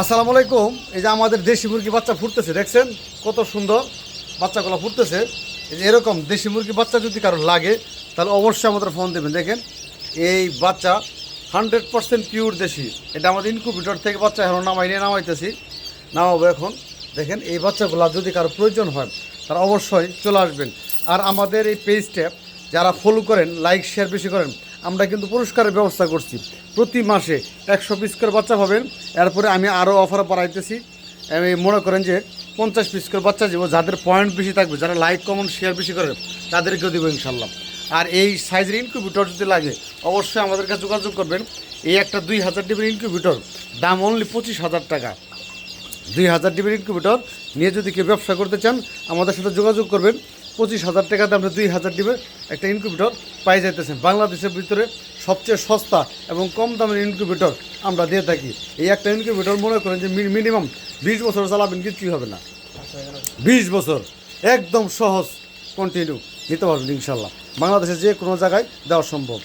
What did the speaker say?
আসসালামু আলাইকুম। এই যে আমাদের দেশি মুরগি বাচ্চা ফুটতেছে, দেখছেন কত সুন্দর বাচ্চাগুলো ফুটতেছে। এই যে এরকম দেশি মুরগি বাচ্চা যদি কারো লাগে তাহলে অবশ্যই আমাদের ফোন দেবেন। দেখেন এই বাচ্চা 100% পিওর দেশি। এটা আমাদের ইনকিউবেটর থেকে বাচ্চা এখন নামাইতেছি, নামাবো এখন। দেখেন এই বাচ্চাগুলো যদি কারো প্রয়োজন হয় তারা অবশ্যই চলে আসবেন। আর আমাদের এই পেজটা যারা ফলো করেন, লাইক শেয়ার বেশি করেন, আমরা কিন্তু পুরস্কারের ব্যবস্থা করছি। প্রতি মাসে 100 পিস করে বাচ্চা পাবেন। এরপরে আমি আরও অফার বাড়াইতেছি। আমি মনে করেন যে 50 পিস করে বাচ্চা দেবো, যাদের পয়েন্ট বেশি থাকবে, যারা লাইক কমেন্ট শেয়ার বেশি করে তাদেরকেও দেবো ইনশাল্লাহ। আর এই সাইজের ইনকিউবেটর যদি লাগে অবশ্যই আমাদের কাছে যোগাযোগ করবেন। এই একটা 2000 ডিবির ইনকিউবেটর দাম অনলি 25,000 টাকা। 2000 ডিবির ইনকিউবেটর নিয়ে যদি কেউ ব্যবসা করতে চান আমাদের সাথে যোগাযোগ করবেন। 25,000 টাকাতে আমরা 2000 ডিবির একটা ইনকিউবেটর পাই যাইতেছেন। বাংলাদেশের ভিতরে সবচেয়ে সস্তা এবং কম দামের ইনকিউবেটর আমরা দিয়ে থাকি। এই একটা ইনকিউবেটর মনে করেন যে মিনিমাম 20 বছর চালাবেন, কিছুই হবে না। 20 বছর একদম সহজ, কন্টিনিউ নিতে পারবেন ইনশাল্লাহ। বাংলাদেশের যে কোনো জায়গায় দেওয়া সম্ভব।